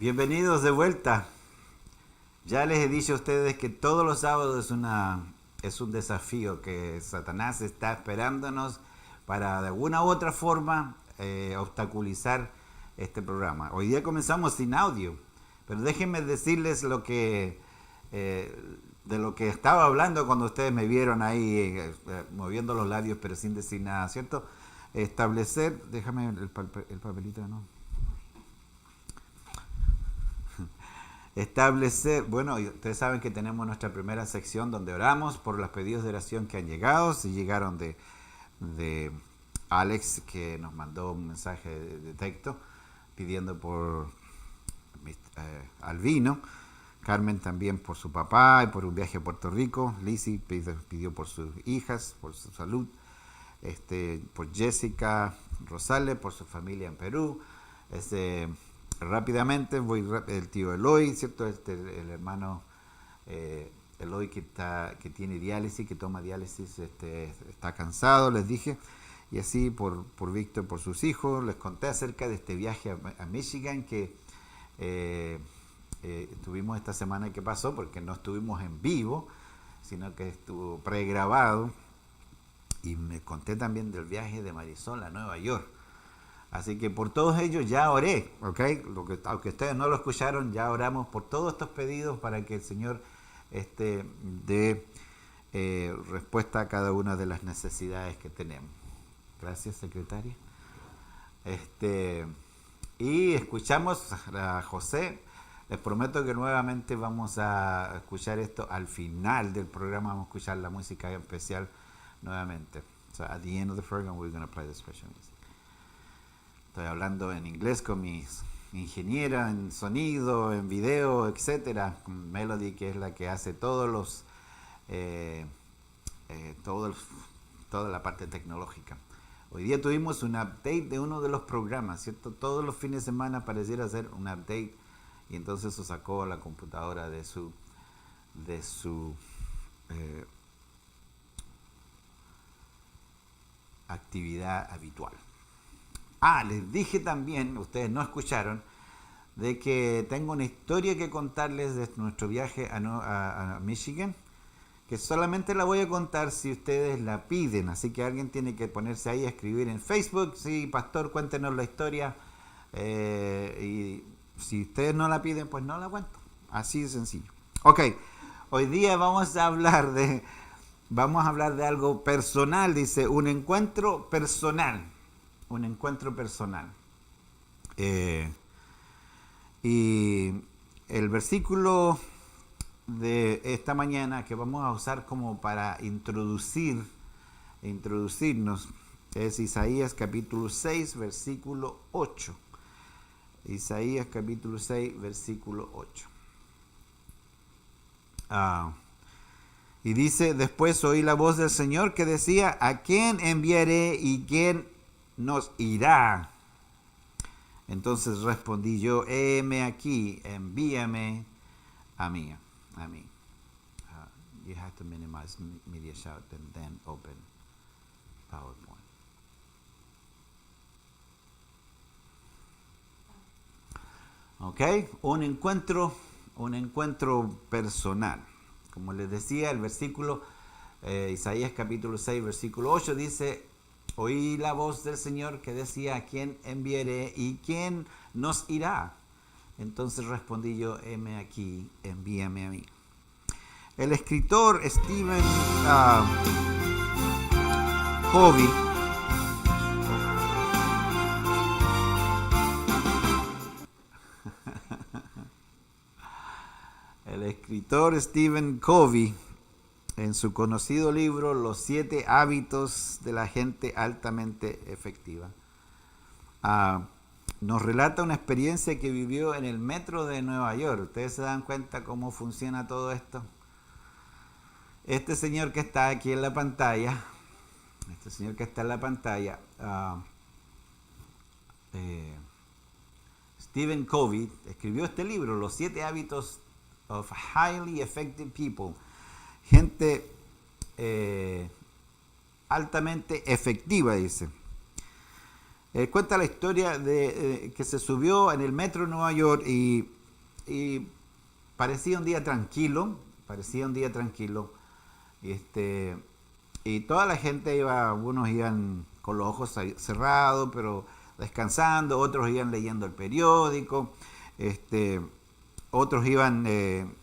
Bienvenidos de vuelta. Ya les he dicho a ustedes que todos los sábados es un desafío que Satanás está esperándonos para de alguna u otra forma obstaculizar este programa. Hoy día comenzamos sin audio, pero déjenme decirles de lo que estaba hablando cuando ustedes me vieron ahí moviendo los labios pero sin decir nada, ¿cierto? Establecer, déjame el papelito, ¿no? Establecer, bueno, ustedes saben que tenemos nuestra primera sección donde oramos por los pedidos de oración que han llegado. Si llegaron de Alex, que nos mandó un mensaje de texto pidiendo por Albino. Carmen también por su papá y por un viaje a Puerto Rico. Lizzie pidió por sus hijas, por su salud. Por Jessica Rosales, por su familia en Perú. Rápidamente el tío Eloy, ¿cierto? El hermano Eloy que tiene diálisis, que toma diálisis, está cansado, les dije. Y así por Víctor, por sus hijos. Les conté acerca de este viaje a Michigan que tuvimos esta semana que pasó, porque no estuvimos en vivo, sino que estuvo pregrabado. Y me conté también del viaje de Marisol a Nueva York. Así que por todos ellos ya oré, ¿ok? Aunque ustedes no lo escucharon, ya oramos por todos estos pedidos para que el Señor dé respuesta a cada una de las necesidades que tenemos. Gracias, secretaria. Y escuchamos a José. Les prometo que nuevamente vamos a escuchar esto al final del programa. Vamos a escuchar la música especial nuevamente. So at the end of the program, we're going to play the special music. Estoy hablando en inglés con mi ingeniera en sonido, en video, etcétera, con Melody, que es la que hace toda la parte tecnológica. Hoy día tuvimos un update de uno de los programas, ¿cierto? Todos los fines de semana pareciera ser un update, y entonces eso sacó la computadora de su actividad habitual. Les dije también, ustedes no escucharon, de que tengo una historia que contarles de nuestro viaje a Michigan, que solamente la voy a contar si ustedes la piden, así que alguien tiene que ponerse ahí a escribir en Facebook, sí, pastor, cuéntenos la historia, y si ustedes no la piden, pues no la cuento, así de sencillo. Ok, hoy día vamos a hablar de algo personal, dice, un encuentro personal. Un encuentro personal. Y el versículo de esta mañana que vamos a usar como para introducirnos es Isaías capítulo 6, versículo 8. Isaías capítulo 6, versículo 8. Y dice, después oí la voz del Señor que decía, ¿a quién enviaré y quién nos irá? Entonces respondí yo, heme aquí, envíame a mí. You have to minimize media shout and then open PowerPoint. Ok, un encuentro personal. Como les decía, el versículo Isaías capítulo 6, versículo 8 dice, oí la voz del Señor que decía, ¿a quién enviaré y quién nos irá? Entonces respondí yo, heme aquí, envíame a mí. El escritor Stephen Covey en su conocido libro Los 7 hábitos de la gente altamente efectiva, nos relata una experiencia que vivió en el metro de Nueva York. ¿Ustedes se dan cuenta cómo funciona todo esto? Este señor que está aquí en la pantalla, Stephen Covey, escribió este libro, Los 7 hábitos of highly effective people. Gente altamente efectiva, dice. Cuenta la historia de que se subió en el metro de Nueva York y parecía un día tranquilo, este, y toda la gente iba, algunos iban con los ojos cerrados, pero descansando, otros iban leyendo el periódico, otros iban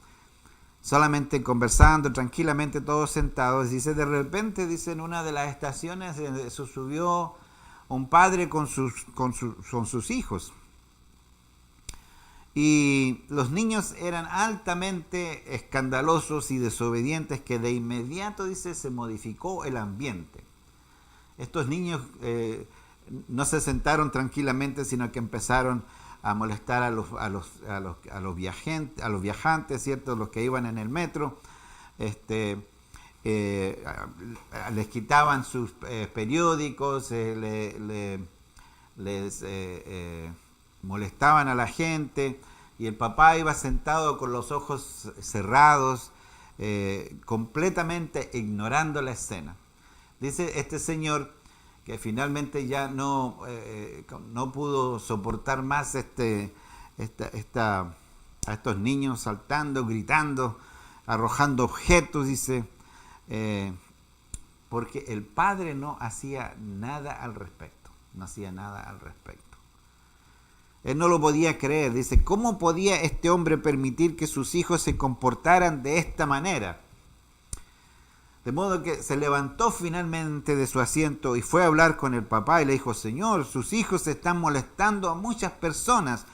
solamente conversando tranquilamente, todos sentados. Dice, de repente, dice, en una de las estaciones se subió un padre con sus hijos. Y los niños eran altamente escandalosos y desobedientes, que de inmediato, dice, se modificó el ambiente. Estos niños no se sentaron tranquilamente, sino que empezaron a molestar a los viajantes, ¿cierto? Los que iban en el metro. Les quitaban sus periódicos, les molestaban a la gente, y el papá iba sentado con los ojos cerrados, completamente ignorando la escena. Dice este señor que finalmente ya no pudo soportar más a estos niños saltando, gritando, arrojando objetos, dice, porque el padre no hacía nada al respecto, Él no lo podía creer, dice, ¿cómo podía este hombre permitir que sus hijos se comportaran de esta manera? De modo que se levantó finalmente de su asiento y fue a hablar con el papá y le dijo, Señor, sus hijos están molestando a muchas personas.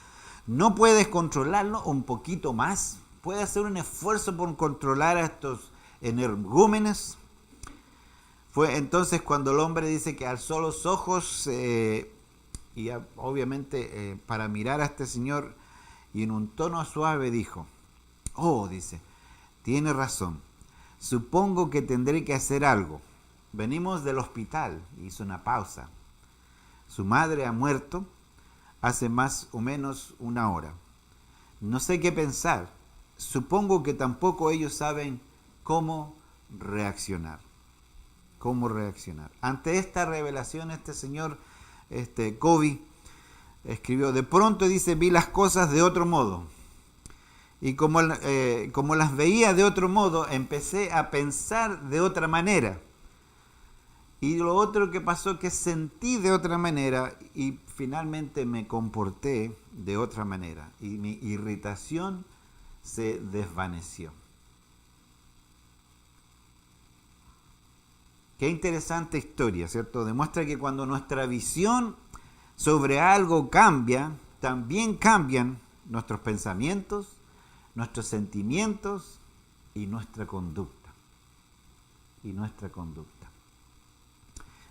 ¿No puedes controlarlo un poquito más? ¿Puedes hacer un esfuerzo por controlar a estos energúmenes? Fue entonces cuando el hombre dice que alzó los ojos y obviamente para mirar a este señor, y en un tono suave dijo, dice, tiene razón. Supongo que tendré que hacer algo. Venimos del hospital. Hizo una pausa. Su madre ha muerto hace más o menos una hora. No sé qué pensar. Supongo que tampoco ellos saben cómo reaccionar. Ante esta revelación, este señor Covey escribió, de pronto, dice, vi las cosas de otro modo. Y como las veía de otro modo, empecé a pensar de otra manera. Y lo otro que pasó, que sentí de otra manera y finalmente me comporté de otra manera. Y mi irritación se desvaneció. Qué interesante historia, ¿cierto? Demuestra que cuando nuestra visión sobre algo cambia, también cambian nuestros pensamientos, nuestros sentimientos y nuestra conducta.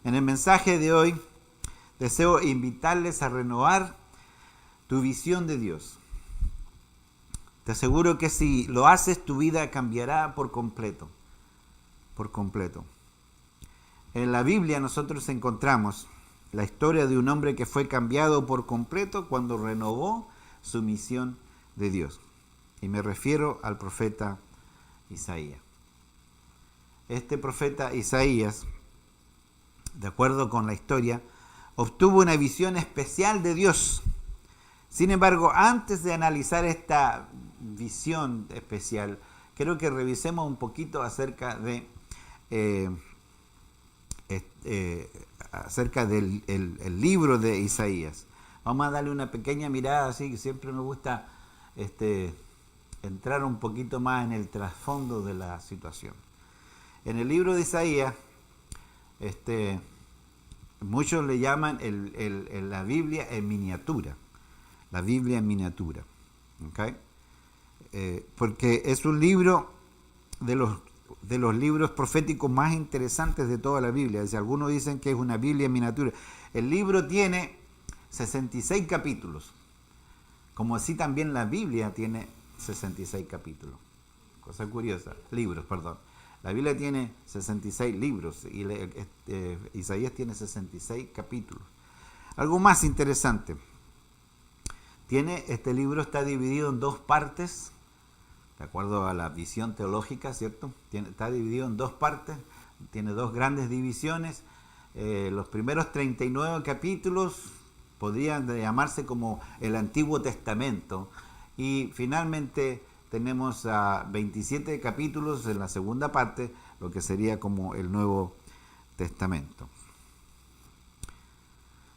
En el mensaje de hoy deseo invitarles a renovar tu visión de Dios. Te aseguro que si lo haces, tu vida cambiará por completo. En la Biblia nosotros encontramos la historia de un hombre que fue cambiado por completo cuando renovó su misión de Dios. Y me refiero al profeta Isaías. Este profeta Isaías, de acuerdo con la historia, obtuvo una visión especial de Dios. Sin embargo, antes de analizar esta visión especial, quiero que revisemos un poquito acerca del el libro de Isaías. Vamos a darle una pequeña mirada, así que siempre me gusta entrar un poquito más en el trasfondo de la situación. En el libro de Isaías, muchos le llaman la Biblia en miniatura. La Biblia en miniatura. ¿Okay? Porque es un libro de los libros proféticos más interesantes de toda la Biblia. Algunos dicen que es una Biblia en miniatura. El libro tiene 66 capítulos. Como así también la Biblia tiene 66 capítulos. Cosa curiosa. Libros, perdón. La Biblia tiene 66 libros y Isaías tiene 66 capítulos. Algo más interesante. Este libro está dividido en dos partes, de acuerdo a la visión teológica, ¿cierto? Está dividido en dos partes, tiene dos grandes divisiones. Los primeros 39 capítulos podrían llamarse como el Antiguo Testamento. Y finalmente tenemos 27 capítulos en la segunda parte, lo que sería como el Nuevo Testamento.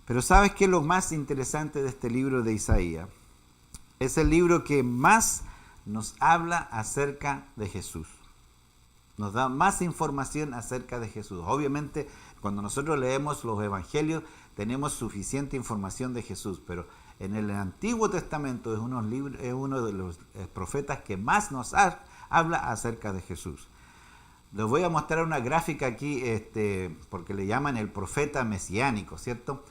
Pero ¿sabes qué es lo más interesante de este libro de Isaías? Es el libro que más nos habla acerca de Jesús. Nos da más información acerca de Jesús. Obviamente, cuando nosotros leemos los evangelios, tenemos suficiente información de Jesús, pero en el Antiguo Testamento es uno de los profetas que más nos habla acerca de Jesús. Les voy a mostrar una gráfica aquí, porque le llaman el profeta mesiánico, ¿cierto?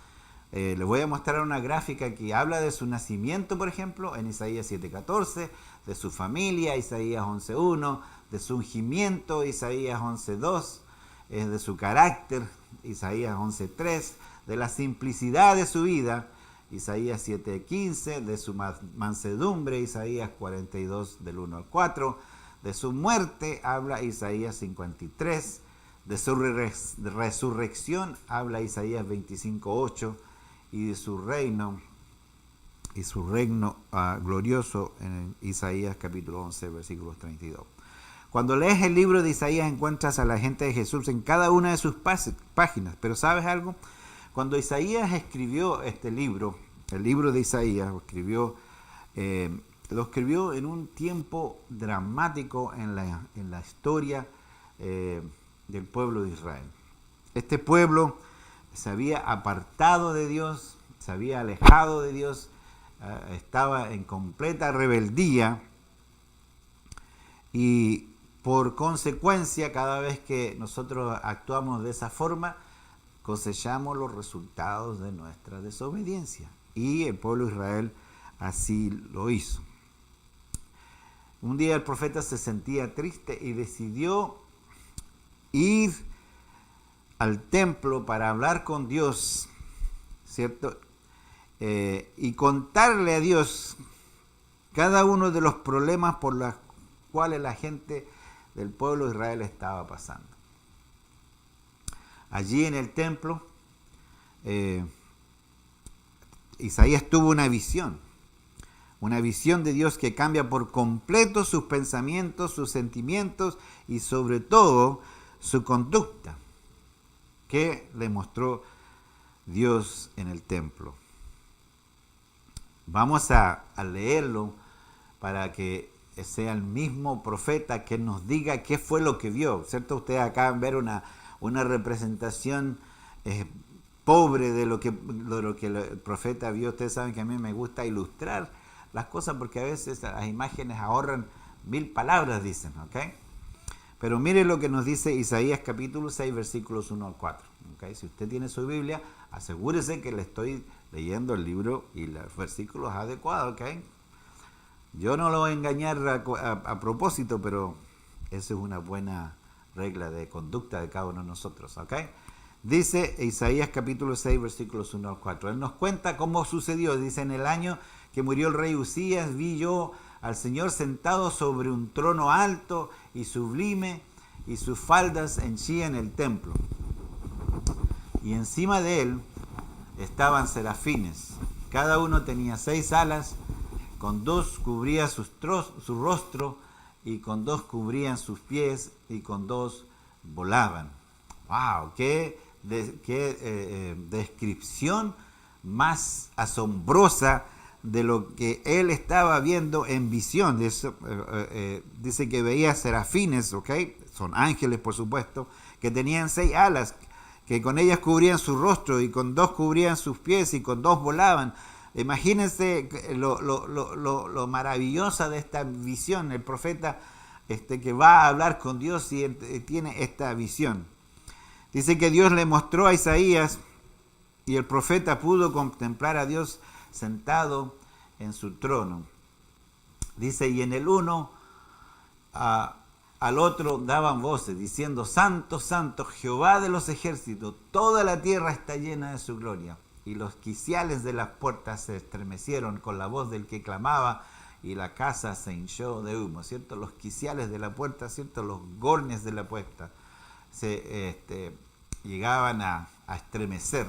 Les voy a mostrar una gráfica que habla de su nacimiento, por ejemplo, en Isaías 7:14, de su familia, Isaías 11:1, de su ungimiento, Isaías 11:2, de su carácter, Isaías 11:3, de la simplicidad de su vida, Isaías 7:15, de su mansedumbre, Isaías 42, del 1 al 4, de su muerte, habla Isaías 53, de su resurrección, habla Isaías 25:8, y de su reino glorioso en Isaías capítulo 11, versículos 32. Cuando lees el libro de Isaías encuentras a la gente de Jesús en cada una de sus páginas, pero ¿sabes algo? Cuando Isaías escribió este libro, el libro de Isaías, lo escribió en un tiempo dramático en la historia del pueblo de Israel. Este pueblo se había apartado de Dios, se había alejado de Dios, estaba en completa rebeldía y por consecuencia cada vez que nosotros actuamos de esa forma cosechamos los resultados de nuestra desobediencia, y el pueblo de Israel así lo hizo. Un día el profeta se sentía triste y decidió ir al templo para hablar con Dios, ¿cierto? Y contarle a Dios cada uno de los problemas por los cuales la gente del pueblo de Israel estaba pasando. Allí en el templo, Isaías tuvo una visión de Dios que cambia por completo sus pensamientos, sus sentimientos y sobre todo su conducta, que le mostró Dios en el templo. Vamos a leerlo para que sea el mismo profeta que nos diga qué fue lo que vio, ¿cierto? Ustedes acaban de ver una representación pobre de lo que el profeta vio. Ustedes saben que a mí me gusta ilustrar las cosas porque a veces las imágenes ahorran 1000 palabras, dicen, ¿ok? Pero mire lo que nos dice Isaías capítulo 6, versículos 1 al 4. ¿Okay? Si usted tiene su Biblia, asegúrese que le estoy leyendo el libro y los versículos adecuados. ¿Okay? Yo no lo voy a engañar a propósito, pero esa es una buena regla de conducta de cada uno de nosotros. ¿Okay? Dice Isaías capítulo 6, versículos 1 al 4. Él nos cuenta cómo sucedió. Dice: en el año que murió el rey Usías, vi yo al Señor sentado sobre un trono alto y sublime, y sus faldas henchían el templo. Y encima de él estaban serafines. Cada uno tenía 6 alas, con 2 cubría su rostro, y con 2 cubrían sus pies, y con 2 volaban. ¡Wow! ¡Qué descripción más asombrosa de lo que él estaba viendo en visión! Dice que veía serafines, ¿ok? Son ángeles, por supuesto, que tenían 6 alas, que con ellas cubrían su rostro, y con 2 cubrían sus pies, y con 2 volaban. Imagínense lo maravillosa de esta visión. El profeta que va a hablar con Dios y tiene esta visión. Dice que Dios le mostró a Isaías, y el profeta pudo contemplar a Dios sentado en su trono. Dice: y en el uno al otro daban voces, diciendo: Santo, Santo, Jehová de los ejércitos, toda la tierra está llena de su gloria. Y los quiciales de las puertas se estremecieron con la voz del que clamaba, y la casa se hinchó de humo, ¿cierto? Los quiciales de la puerta, ¿cierto? Los gornes de la puerta se llegaban a estremecer.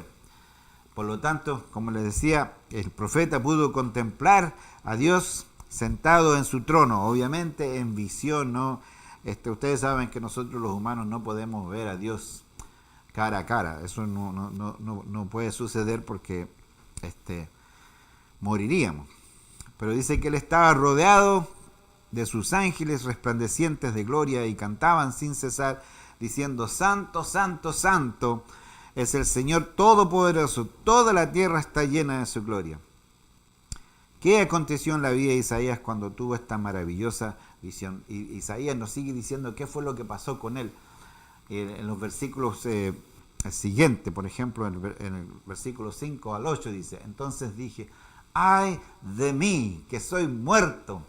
Por lo tanto, como les decía, el profeta pudo contemplar a Dios sentado en su trono, obviamente en visión, ¿no? Ustedes saben que nosotros los humanos no podemos ver a Dios cara a cara. Eso no puede suceder porque moriríamos. Pero dice que él estaba rodeado de sus ángeles resplandecientes de gloria y cantaban sin cesar diciendo: Santo, Santo, Santo es el Señor Todopoderoso, toda la tierra está llena de su gloria. ¿Qué aconteció en la vida de Isaías cuando tuvo esta maravillosa visión? Y Isaías nos sigue diciendo qué fue lo que pasó con él. En los versículos siguientes, por ejemplo, en el versículo 5 al 8 dice: Entonces dije, ay de mí, que soy muerto,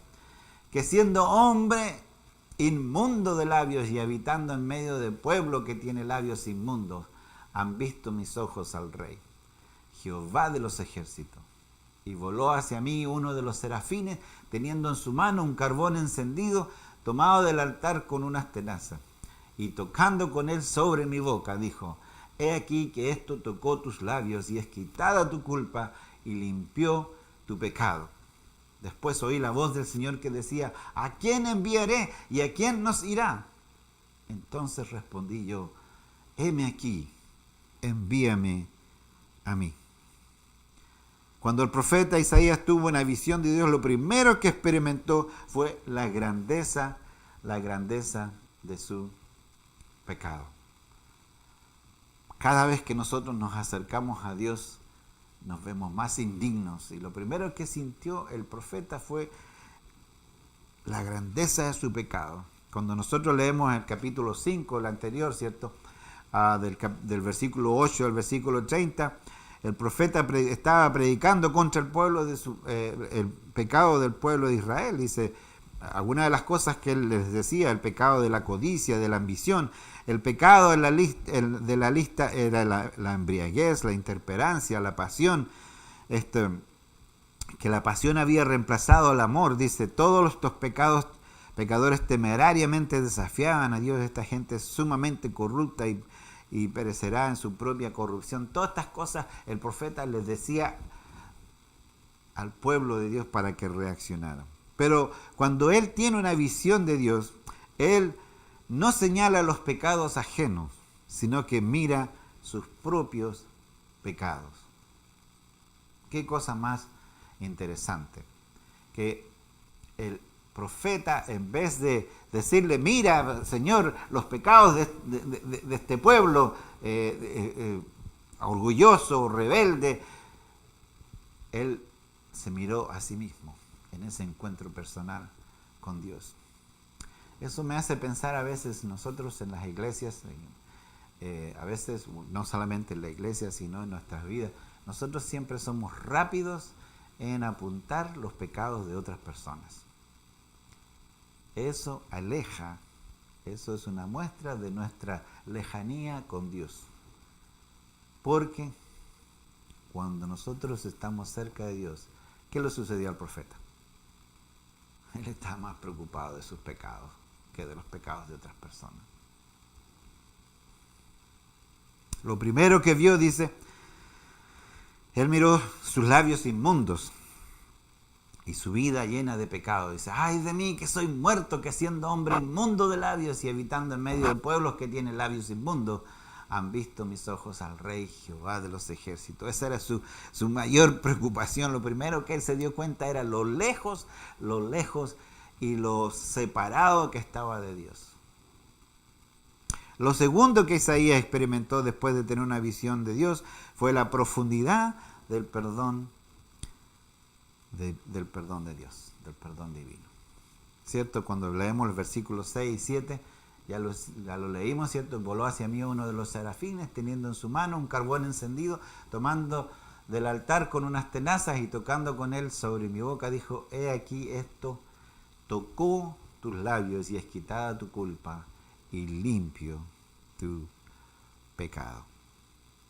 que siendo hombre inmundo de labios y habitando en medio de pueblo que tiene labios inmundos, han visto mis ojos al Rey, Jehová de los ejércitos. Y voló hacia mí uno de los serafines, teniendo en su mano un carbón encendido, tomado del altar con unas tenazas. Y tocando con él sobre mi boca, dijo: He aquí que esto tocó tus labios, y es quitada tu culpa, y limpió tu pecado. Después oí la voz del Señor que decía: ¿A quién enviaré y a quién nos irá? Entonces respondí yo: heme aquí, envíame a mí. Cuando el profeta Isaías tuvo una visión de Dios, lo primero que experimentó fue la grandeza de su pecado. Cada vez que nosotros nos acercamos a Dios, nos vemos más indignos. Y lo primero que sintió el profeta fue la grandeza de su pecado. Cuando nosotros leemos el capítulo 5, el anterior, ¿cierto? Del versículo 8 al versículo 30, el profeta estaba predicando contra el pueblo el pecado del pueblo de Israel. Dice, algunas de las cosas que él les decía: el pecado de la codicia, de la ambición, el pecado de la lista era la embriaguez, la intemperancia, la pasión, que la pasión había reemplazado al amor. Dice, todos estos pecadores temerariamente desafiaban a Dios. Esta gente es sumamente corrupta y perecerá en su propia corrupción. Todas estas cosas el profeta les decía al pueblo de Dios para que reaccionaran. Pero cuando él tiene una visión de Dios, él no señala los pecados ajenos, sino que mira sus propios pecados. Qué cosa más interesante, que el profeta, en vez de decirle: mira, Señor, los pecados de este pueblo orgulloso, rebelde, él se miró a sí mismo en ese encuentro personal con Dios. Eso me hace pensar a veces nosotros en las iglesias, a veces no solamente en la iglesia, sino en nuestras vidas. Nosotros siempre somos rápidos en apuntar los pecados de otras personas. Eso aleja, eso es una muestra de nuestra lejanía con Dios. Porque cuando nosotros estamos cerca de Dios, ¿qué le sucedió al profeta? Él estaba más preocupado de sus pecados que de los pecados de otras personas. Lo primero que vio, dice, él miró sus labios inmundos y su vida llena de pecado. Dice: ay de mí, que soy muerto, que siendo hombre inmundo de labios y habitando en medio de pueblos que tienen labios inmundos, han visto mis ojos al Rey, Jehová de los ejércitos. Esa era su mayor preocupación. Lo primero que él se dio cuenta era lo lejos y lo separado que estaba de Dios. Lo segundo que Isaías experimentó después de tener una visión de Dios fue la profundidad del perdón de Dios, del perdón divino. ¿Cierto? Cuando leemos los versículos 6 y 7, ya lo leímos, ¿cierto? Voló hacia mí uno de los serafines, teniendo en su mano un carbón encendido, tomando del altar con unas tenazas y tocando con él sobre mi boca, dijo: he aquí esto tocó tus labios y es quitada tu culpa y limpio tu pecado.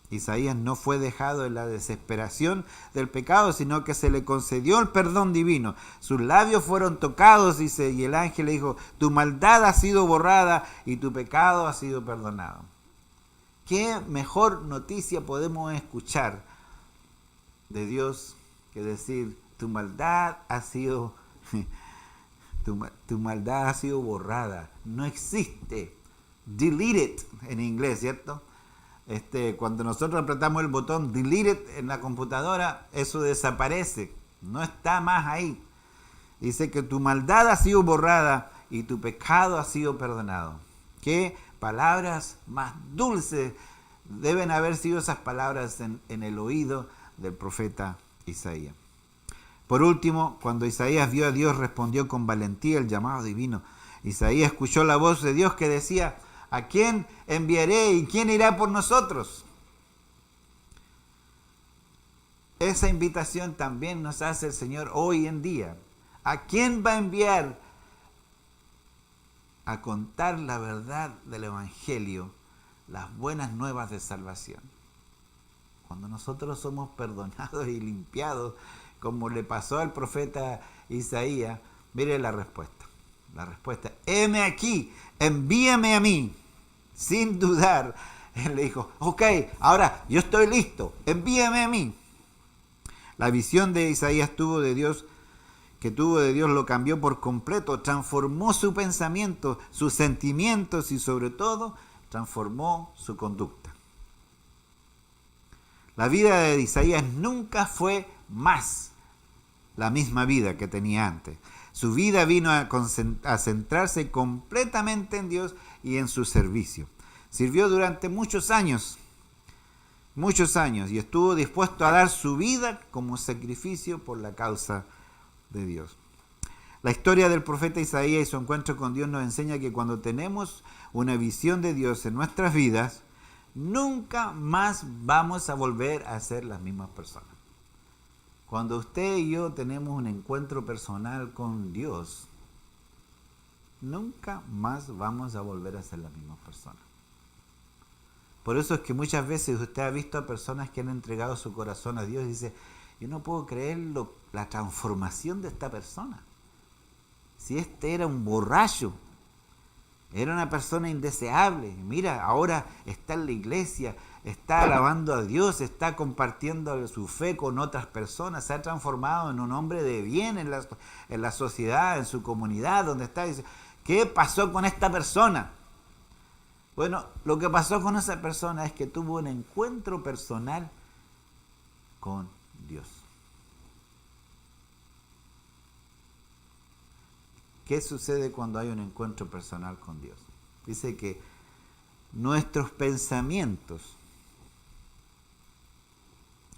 Isaías no fue dejado en la desesperación del pecado, sino que se le concedió el perdón divino. Sus labios fueron tocados, dice, y el ángel le dijo: tu maldad ha sido borrada y tu pecado ha sido perdonado. ¿Qué mejor noticia podemos escuchar de Dios que decir, tu maldad ha sido, tu maldad ha sido borrada, no existe. Delete it en inglés, ¿cierto? Cuando nosotros apretamos el botón delete it en la computadora, eso desaparece, no está más ahí. Dice que tu maldad ha sido borrada y tu pecado ha sido perdonado. Qué palabras más dulces deben haber sido esas palabras en el oído del profeta Isaías. Por último, cuando Isaías vio a Dios, respondió con valentía el llamado divino. Isaías escuchó la voz de Dios que decía, ¿a quién enviaré y quién irá por nosotros? Esa invitación también nos hace el Señor hoy en día. ¿A quién va a enviar a contar la verdad del Evangelio, las buenas nuevas de salvación? Cuando nosotros somos perdonados y limpiados, como le pasó al profeta Isaías, mire la respuesta. La respuesta, heme aquí, envíame a mí. Sin dudar, él le dijo, ok, ahora yo estoy listo, envíame a mí. La visión de Isaías que tuvo de Dios lo cambió por completo, transformó su pensamiento, sus sentimientos y sobre todo transformó su conducta. La vida de Isaías nunca fue más la misma vida que tenía antes. Su vida vino a centrarse completamente en Dios y en su servicio. Sirvió durante muchos años, y estuvo dispuesto a dar su vida como sacrificio por la causa de Dios. La historia del profeta Isaías y su encuentro con Dios nos enseña que cuando tenemos una visión de Dios en nuestras vidas, nunca más vamos a volver a ser las mismas personas. Cuando usted y yo tenemos un encuentro personal con Dios, nunca más vamos a volver a ser las mismas personas. Por eso es que muchas veces usted ha visto a personas que han entregado su corazón a Dios y dice, yo no puedo creer la transformación de esta persona. Si este era un borracho, era una persona indeseable, mira, ahora está en la iglesia, está alabando a Dios, está compartiendo su fe con otras personas, se ha transformado en un hombre de bien en la sociedad, en su comunidad, donde está. Dice, ¿qué pasó con esta persona? Bueno, lo que pasó con esa persona es que tuvo un encuentro personal con Dios. ¿Qué sucede cuando hay un encuentro personal con Dios? Dice que nuestros pensamientos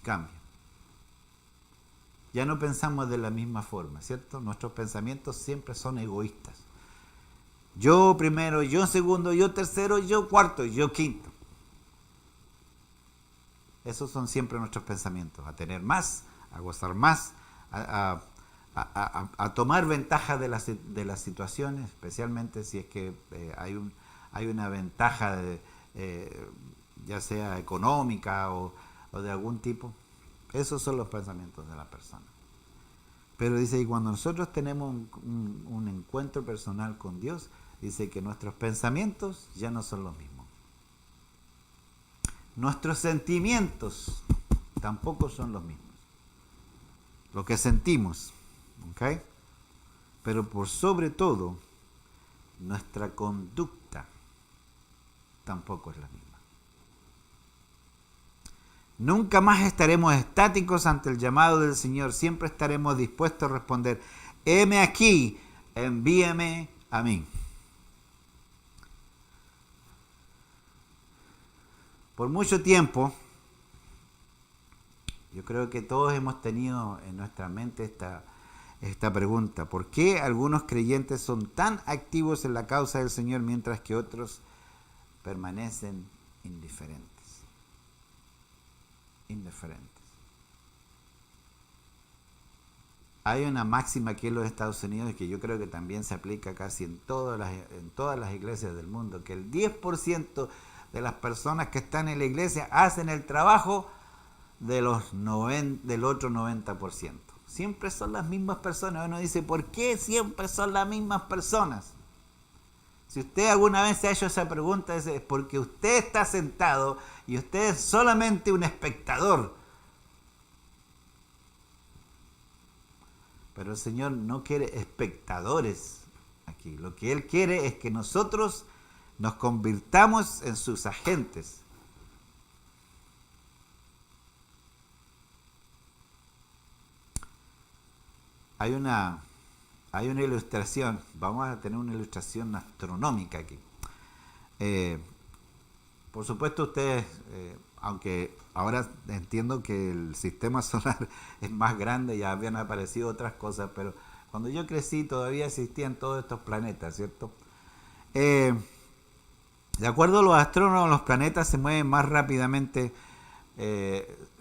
cambian. Ya no pensamos de la misma forma, ¿cierto? Nuestros pensamientos siempre son egoístas. Yo primero, yo segundo, yo tercero, yo cuarto, yo quinto. Esos son siempre nuestros pensamientos, a tener más, a gozar más, a tomar ventaja de las situaciones, especialmente si es que hay una ventaja ya sea económica o de algún tipo. Esos son los pensamientos de la persona. Pero dice que cuando nosotros tenemos un encuentro personal con Dios, dice que nuestros pensamientos ya no son los mismos. Nuestros sentimientos tampoco son los mismos. Lo que sentimos, ¿ok? Pero por sobre todo, nuestra conducta tampoco es la misma. Nunca más estaremos estáticos ante el llamado del Señor. Siempre estaremos dispuestos a responder, heme aquí, envíame a mí. Por mucho tiempo, yo creo que todos hemos tenido en nuestra mente esta pregunta. ¿Por qué algunos creyentes son tan activos en la causa del Señor mientras que otros permanecen indiferentes? Hay una máxima aquí en los Estados Unidos que yo creo que también se aplica casi en todas las iglesias del mundo, que el 10% de las personas que están en la iglesia hacen el trabajo del otro 90%. Siempre son las mismas personas. Uno dice, ¿por qué siempre son las mismas personas? Si usted alguna vez se ha hecho esa pregunta, es porque usted está sentado y usted es solamente un espectador Pero el Señor no quiere espectadores aquí. Lo que Él quiere es que nosotros nos convirtamos en sus agentes. Hay una ilustración, vamos a tener una ilustración astronómica aquí. Por supuesto ustedes, aunque ahora entiendo que el sistema solar es más grande, ya habían aparecido otras cosas, pero cuando yo crecí todavía existían todos estos planetas, ¿cierto? De acuerdo a los astrónomos, los planetas se mueven más rápidamente.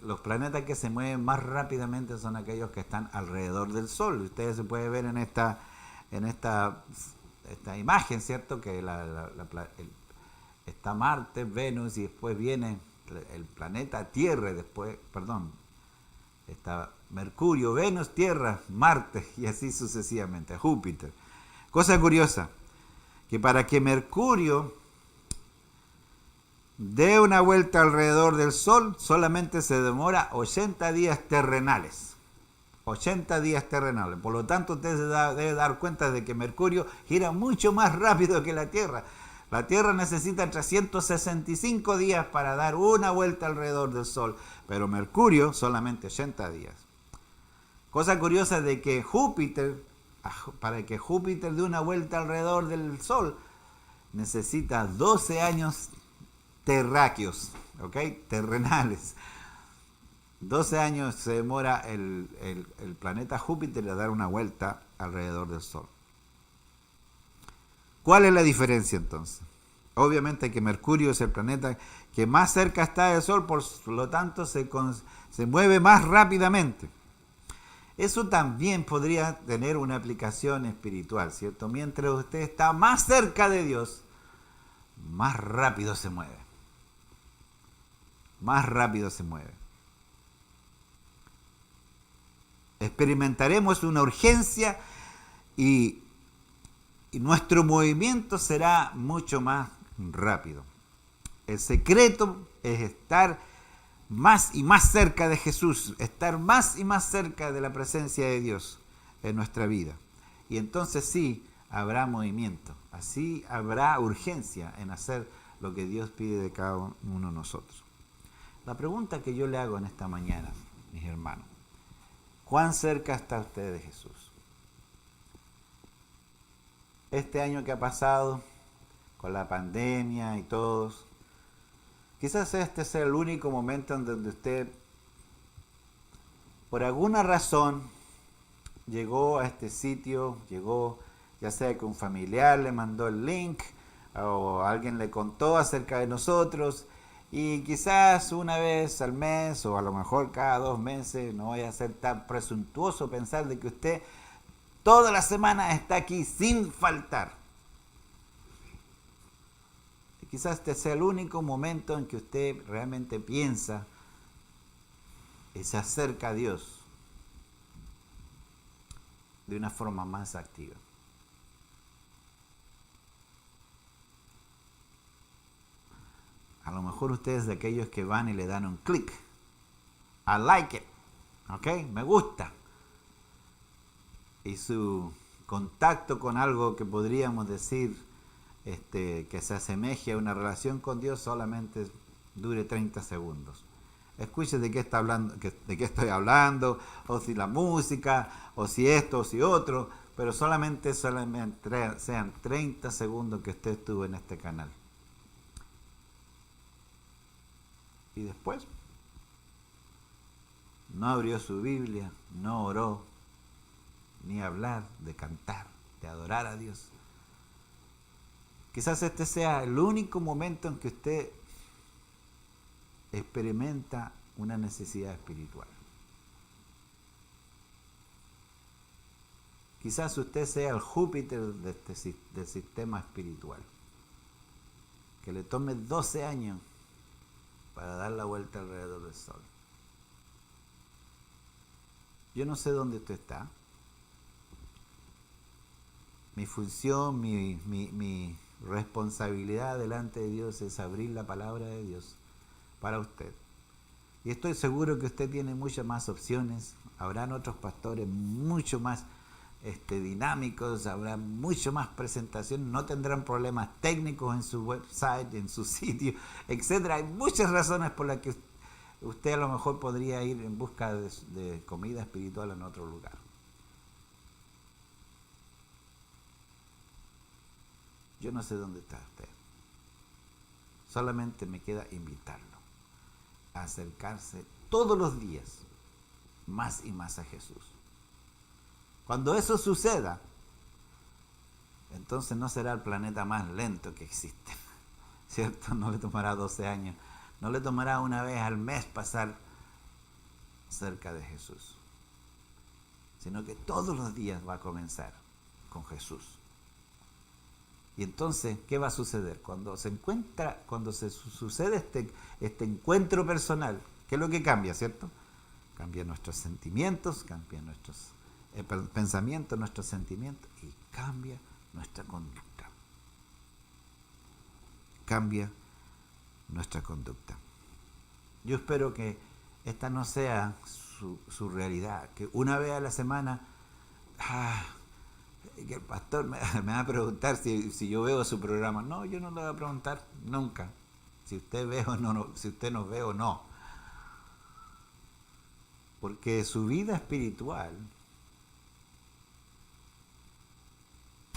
Los planetas que se mueven más rápidamente son aquellos que están alrededor del Sol. Ustedes se pueden ver en esta imagen, ¿cierto? Que está Marte, Venus, y después viene el planeta Tierra, y después, está Mercurio, Venus, Tierra, Marte, y así sucesivamente, Júpiter. Cosa curiosa, que para que Mercurio dé una vuelta alrededor del Sol, solamente se demora 80 días terrenales. 80 días terrenales. Por lo tanto, usted debe dar cuenta de que Mercurio gira mucho más rápido que la Tierra. La Tierra necesita 365 días para dar una vuelta alrededor del Sol, pero Mercurio solamente 80 días. Cosa curiosa de que Júpiter, para que Júpiter dé una vuelta alrededor del Sol, necesita 12 años terráqueos, ¿ok? Terrenales. 12 años se demora el planeta Júpiter a dar una vuelta alrededor del Sol. ¿Cuál es la diferencia entonces? Obviamente que Mercurio es el planeta que más cerca está del Sol, por lo tanto se mueve más rápidamente. Eso también podría tener una aplicación espiritual, ¿cierto? Mientras usted está más cerca de Dios, más rápido se mueve. Más rápido se mueve. Experimentaremos una urgencia y nuestro movimiento será mucho más rápido. El secreto es estar más y más cerca de Jesús, estar más y más cerca de la presencia de Dios en nuestra vida. Y entonces sí habrá movimiento, así habrá urgencia en hacer lo que Dios pide de cada uno de nosotros. La pregunta que yo le hago en esta mañana, mis hermanos, ¿cuán cerca está usted de Jesús? Este año que ha pasado, con la pandemia y todos, quizás este sea el único momento en donde usted, por alguna razón, llegó a este sitio, ya sea que un familiar le mandó el link o alguien le contó acerca de nosotros, y quizás una vez al mes o a lo mejor cada 2 meses, no vaya a ser tan presuntuoso pensar de que usted toda la semana está aquí sin faltar. Y quizás este sea el único momento en que usted realmente piensa y se acerca a Dios de una forma más activa. A lo mejor usted es de aquellos que van y le dan un clic. I like it. ¿Ok? Me gusta. Y su contacto con algo que podríamos decir que se asemeje a una relación con Dios solamente dure 30 segundos. Escuche de qué está hablando, de qué estoy hablando, o si la música, o si esto, o si otro, pero solamente sean 30 segundos que usted estuvo en este canal. Y después no abrió su Biblia, no oró, ni hablar, de cantar, de adorar a Dios. Quizás este sea el único momento en que usted experimenta una necesidad espiritual. Quizás usted sea el Júpiter del sistema espiritual, que le tome 12 años para dar la vuelta alrededor del Sol. Yo no sé dónde usted está. Mi función, mi responsabilidad delante de Dios es abrir la palabra de Dios para usted. Y estoy seguro que usted tiene muchas más opciones. Habrán otros pastores mucho más dinámicos, habrá mucho más presentación, no tendrán problemas técnicos en su website, en su sitio, etcétera. Hay muchas razones por las que usted a lo mejor podría ir en busca de comida espiritual en otro lugar. Yo no sé dónde está usted. Solamente me queda invitarlo a acercarse todos los días más y más a Jesús. Cuando eso suceda, entonces no será el planeta más lento que existe, ¿cierto? No le tomará 12 años, no le tomará una vez al mes pasar cerca de Jesús, sino que todos los días va a comenzar con Jesús. Y entonces, ¿qué va a suceder? Cuando sucede este encuentro personal, ¿qué es lo que cambia, cierto? Cambian nuestros sentimientos, cambian nuestros pensamientos, nuestros sentimientos, y cambia nuestra conducta. Cambia nuestra conducta. Yo espero que esta no sea su realidad, que una vez a la semana que el pastor me va a preguntar si yo veo su programa. No, yo no le voy a preguntar nunca si usted ve o no, si usted nos ve o no. Porque su vida espiritual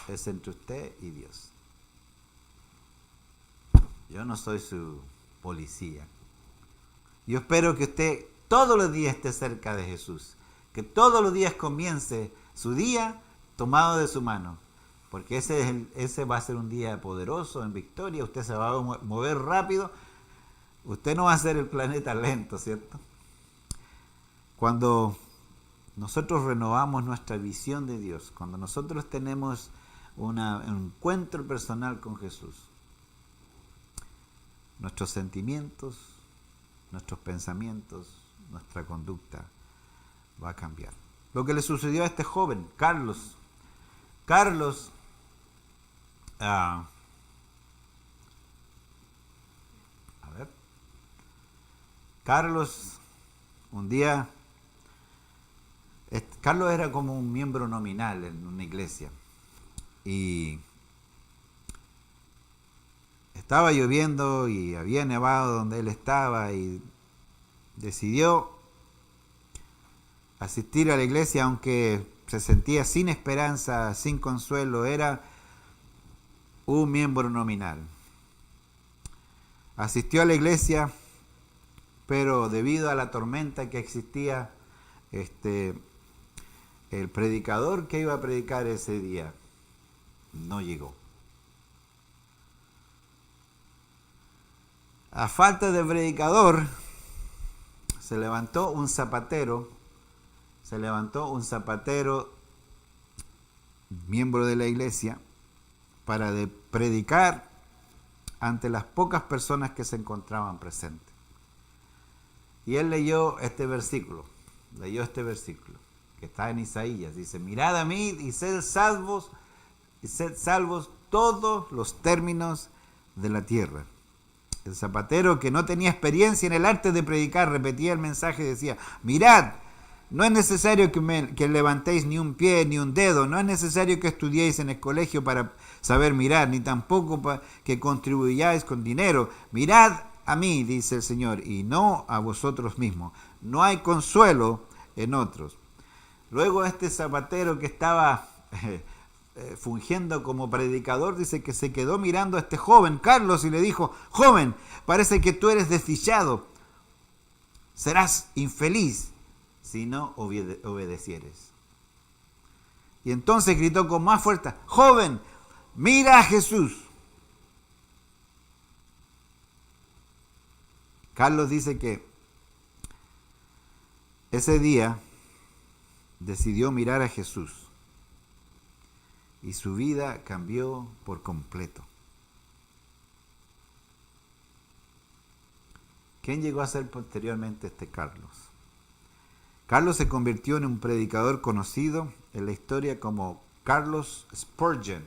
es entre usted y Dios. Yo no soy su policía. Yo espero que usted todos los días esté cerca de Jesús. Que todos los días comience su día tomado de su mano. Porque ese va a ser un día poderoso, en victoria. Usted se va a mover rápido. Usted no va a ser el planeta lento, ¿cierto? Cuando nosotros renovamos nuestra visión de Dios, cuando nosotros tenemos un encuentro personal con Jesús, nuestros sentimientos, nuestros pensamientos, nuestra conducta va a cambiar. Lo que le sucedió a este joven, Carlos, un día, Carlos era como un miembro nominal en una iglesia y estaba lloviendo y había nevado donde él estaba y decidió asistir a la iglesia aunque se sentía sin esperanza, sin consuelo. Era un miembro nominal. Asistió a la iglesia, pero debido a la tormenta que existía, el predicador que iba a predicar ese día no llegó. A falta de predicador, se levantó un zapatero, miembro de la iglesia, para predicar ante las pocas personas que se encontraban presentes. Y él leyó este versículo, que está en Isaías. Dice: mirad a mí y sed salvos todos los términos de la tierra. El zapatero, que no tenía experiencia en el arte de predicar, repetía el mensaje y decía: mirad, no es necesario que levantéis ni un pie ni un dedo, no es necesario que estudiéis en el colegio para saber mirar, ni tampoco que contribuyáis con dinero. Mirad a mí, dice el Señor, y no a vosotros mismos. No hay consuelo en otros. Luego este zapatero que estaba fungiendo como predicador, dice que se quedó mirando a este joven, Carlos, y le dijo: joven, parece que tú eres desdichado. Serás infeliz si no obedecieres. Y entonces gritó con más fuerza: joven, mira a Jesús. Carlos dice que ese día decidió mirar a Jesús y su vida cambió por completo. ¿Quién llegó a ser posteriormente este Carlos? Carlos se convirtió en un predicador conocido en la historia como Carlos Spurgeon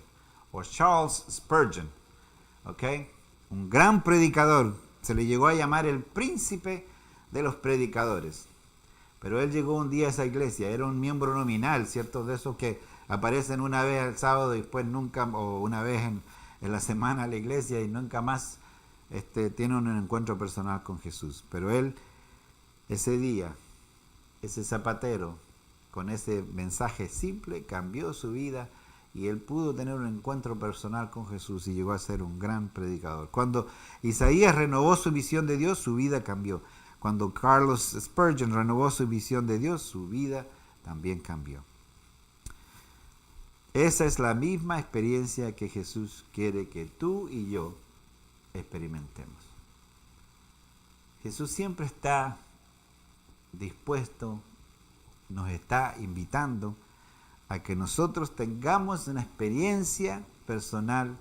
o Charles Spurgeon. ¿Ok? Un gran predicador. Se le llegó a llamar el príncipe de los predicadores. Pero él llegó un día a esa iglesia, era un miembro nominal, ¿cierto? De esos que aparecen una vez al sábado y después nunca, o una vez en la semana a la iglesia y nunca más tienen un encuentro personal con Jesús. Pero él, ese día, ese zapatero, con ese mensaje simple, cambió su vida y él pudo tener un encuentro personal con Jesús y llegó a ser un gran predicador. Cuando Isaías renovó su visión de Dios, su vida cambió. Cuando Charles Spurgeon renovó su visión de Dios, su vida también cambió. Esa es la misma experiencia que Jesús quiere que tú y yo experimentemos. Jesús siempre está dispuesto, nos está invitando a que nosotros tengamos una experiencia personal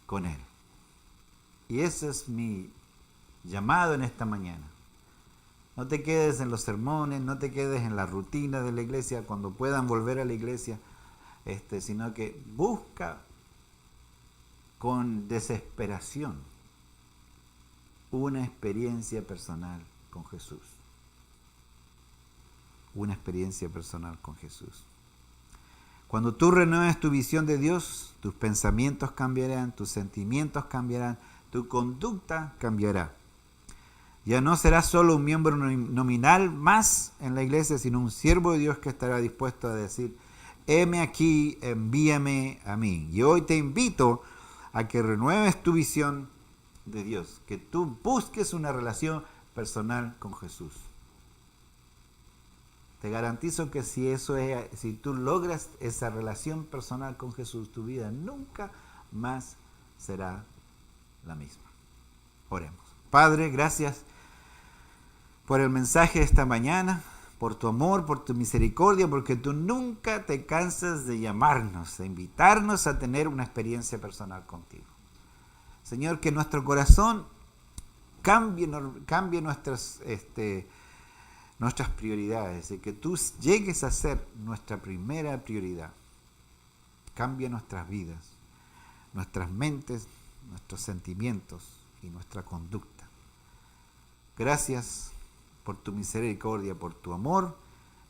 con Él. Y ese es mi llamado en esta mañana. No te quedes en los sermones, no te quedes en la rutina de la iglesia cuando puedan volver a la iglesia, sino que busca con desesperación una experiencia personal con Jesús. Una experiencia personal con Jesús. Cuando tú renueves tu visión de Dios, tus pensamientos cambiarán, tus sentimientos cambiarán, tu conducta cambiará. Ya no serás solo un miembro nominal más en la iglesia, sino un siervo de Dios que estará dispuesto a decir: heme aquí, envíame a mí. Y hoy te invito a que renueves tu visión de Dios, que tú busques una relación personal con Jesús. Te garantizo que si tú logras esa relación personal con Jesús, tu vida nunca más será la misma. Oremos. Padre, gracias por el mensaje de esta mañana, por tu amor, por tu misericordia, porque tú nunca te cansas de llamarnos, de invitarnos a tener una experiencia personal contigo. Señor, que nuestro corazón cambie nuestras prioridades y que tú llegues a ser nuestra primera prioridad. Cambia nuestras vidas, nuestras mentes, nuestros sentimientos y nuestra conducta. Gracias por tu misericordia, por tu amor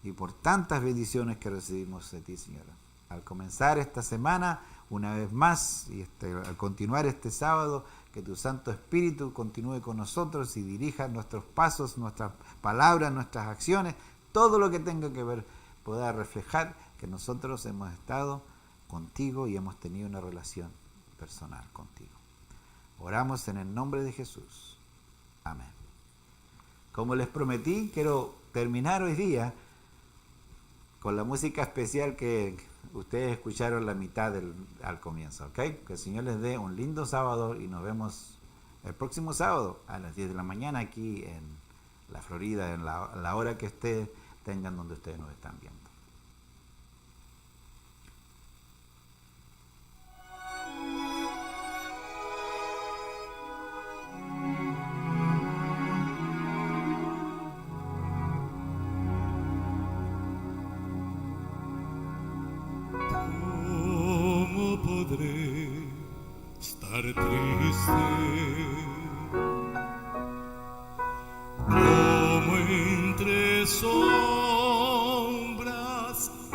y por tantas bendiciones que recibimos de ti, Señora. Al comenzar esta semana, una vez más, y al continuar este sábado, que tu Santo Espíritu continúe con nosotros y dirija nuestros pasos, nuestras palabras, nuestras acciones, todo lo que tenga que ver, pueda reflejar que nosotros hemos estado contigo y hemos tenido una relación personal contigo. Oramos en el nombre de Jesús. Amén. Como les prometí, quiero terminar hoy día con la música especial que ustedes escucharon la mitad al comienzo, ¿ok? Que el Señor les dé un lindo sábado y nos vemos el próximo sábado a las 10 de la mañana aquí en la Florida, en la hora que ustedes tengan donde ustedes nos están viendo. Estar triste como entre sombras y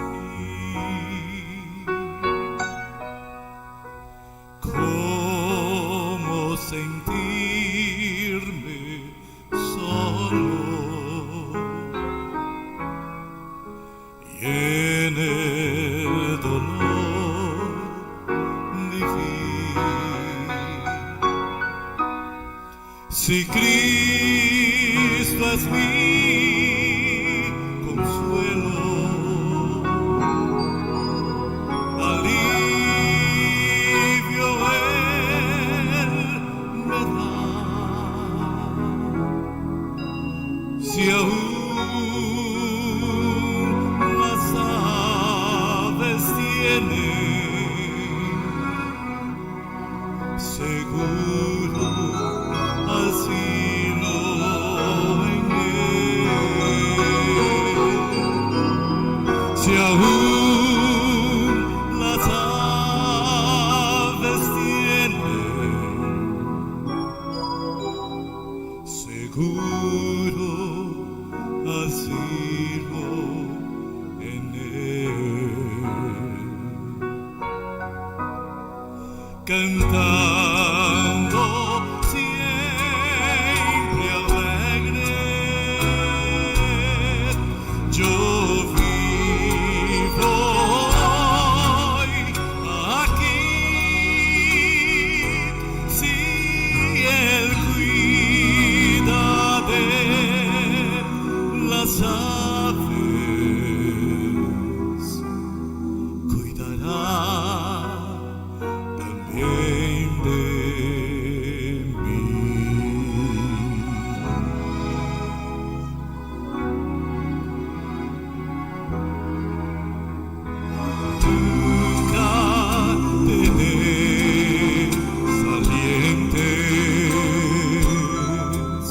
como sentirme solo y en el dolor vivir. Si Cristo es mi consuelo, alivio Él me da. Si aún las aves tienen seguro asilo en él. Si aún las aves tienen seguro asilo en él, cantando siempre alegre. Yo vivo hoy aquí, si Él cuida de las aves, cuidará también de mí. Tu cadena salientes,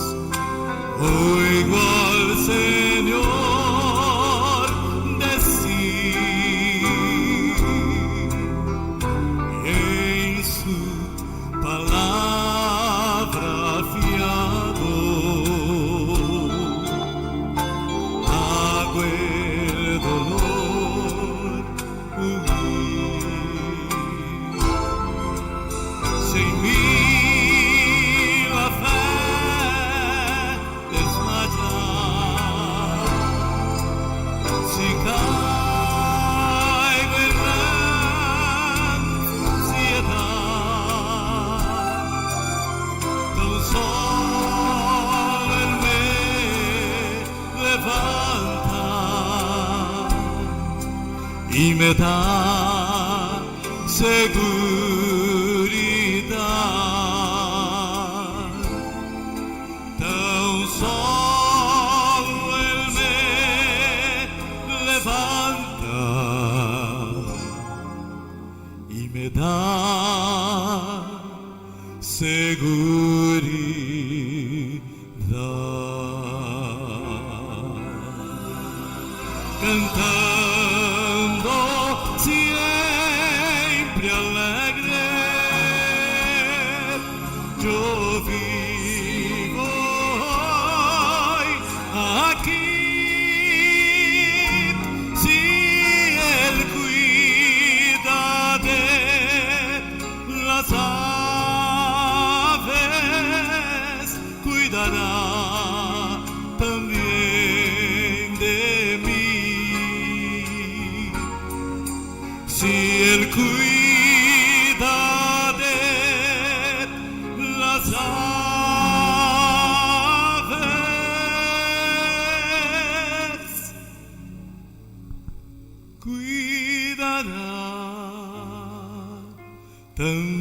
oigo al Señor decir, y en su palabra fiado, hago el dolor huir. Sin mí la fe desmayar, si caigo en ansiedad, tan solo Él me levanta y me da seguridad. Tan solo Él me levanta y me da seguridad. Cantando siempre alegre, yo vivo hoy aquí, si Él cuida de las aves, cuidará también de mí. Si Él cuida de las aves, cuidará también